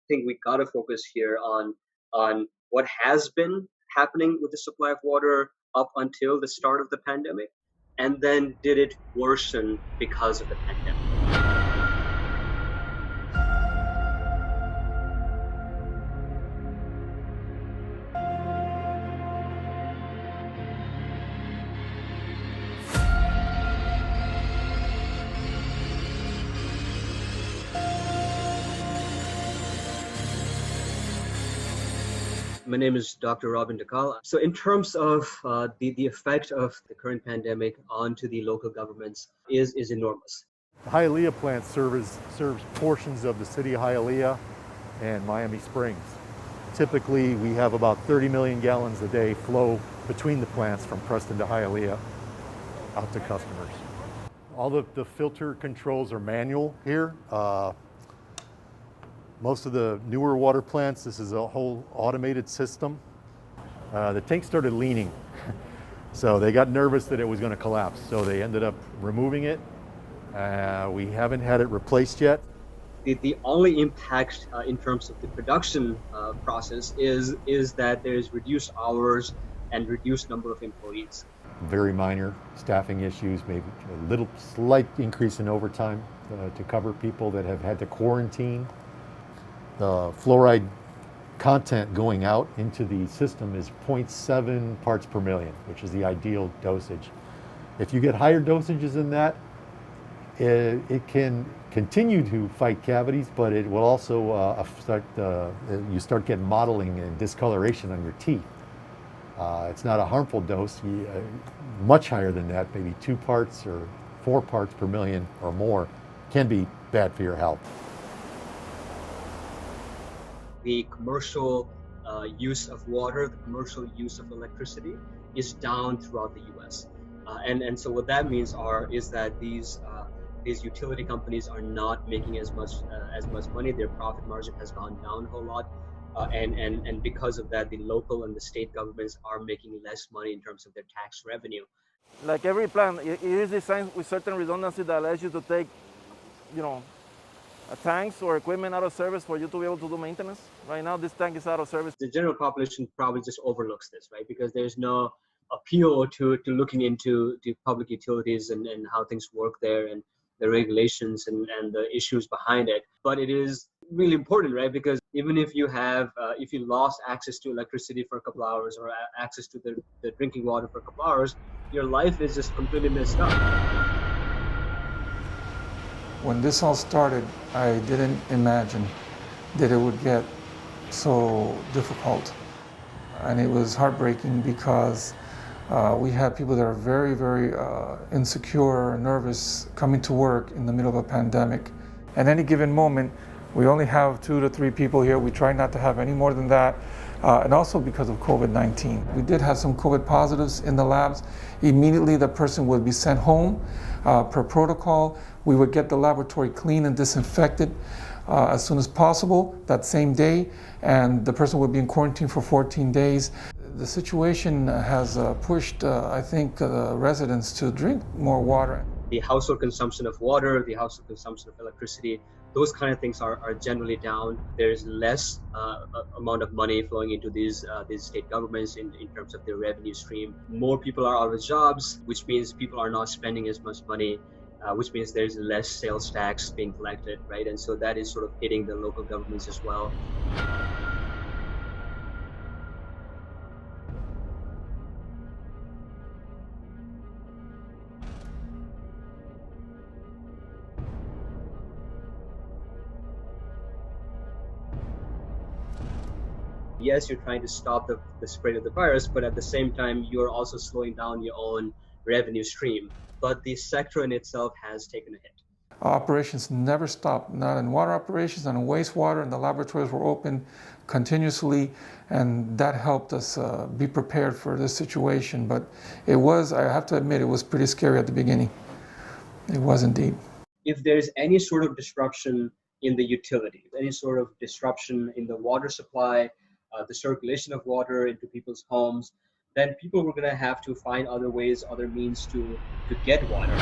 think we got to focus here on what has been happening with the supply of water up until the start of the pandemic, and then did it worsen because of the pandemic. My name is Dr. Robin Dakal. So in terms of the effect of the current pandemic onto the local governments is enormous. The Hialeah plant serves portions of the city of Hialeah and Miami Springs. Typically, we have about 30 million gallons a day flow between the plants from Preston to Hialeah out to customers. All the filter controls are manual here. Most of the newer water plants, this is a whole automated system. The tank started leaning, so they got nervous that it was going to collapse, so they ended up removing it. We haven't had it replaced yet. The only impact in terms of the production process is that there's reduced hours and reduced number of employees. Very minor staffing issues, maybe a little slight increase in overtime to cover people that have had to quarantine. The fluoride content going out into the system is 0.7 parts per million, which is the ideal dosage. If you get higher dosages than that, it can continue to fight cavities, but it will also you start getting mottling and discoloration on your teeth. It's not a harmful dose. Much higher than that, maybe 2 parts or 4 parts per million or more, can be bad for your health. The commercial use of water, the commercial use of electricity is down throughout the U.S. And so what that means is that these utility companies are not making as much money. Their profit margin has gone down a whole lot, and because of that, the local and the state governments are making less money in terms of their tax revenue. Like every plant, it is designed with certain redundancy that allows you to take, tanks or equipment out of service for you to be able to do maintenance. Right now, this tank is out of service. The general population probably just overlooks this, right? Because there's no appeal to looking into the public utilities and how things work there and the regulations and the issues behind it. But it is really important, right? Because even if you lost access to electricity for a couple hours or access to the drinking water for a couple hours, your life is just completely messed up. When this all started, I didn't imagine that it would get so difficult. And it was heartbreaking because we had people that are very, very insecure, nervous, coming to work in the middle of a pandemic. At any given moment, we only have 2 to 3 people here. We try not to have any more than that. And also because of COVID-19. We did have some COVID positives in the labs. Immediately the person would be sent home per protocol. We would get the laboratory clean and disinfected as soon as possible that same day, and the person would be in quarantine for 14 days. The situation has pushed, I think, residents to drink more water. The household consumption of water, the household consumption of electricity, those kind of things are generally down. There's less amount of money flowing into these state governments in terms of their revenue stream. More people are out of jobs, which means people are not spending as much money, which means there's less sales tax being collected, right? And so that is sort of hitting the local governments as well. Yes, you're trying to stop the spread of the virus, but at the same time, you're also slowing down your own revenue stream. But the sector in itself has taken a hit. Operations never stopped, not in water operations, not in wastewater, and the laboratories were open continuously, and that helped us be prepared for this situation. But it was, I have to admit, it was pretty scary at the beginning. It was indeed. If there's any sort of disruption in the utility, any sort of disruption in the water supply, the circulation of water into people's homes, then people were going to have to find other ways, other means to get water.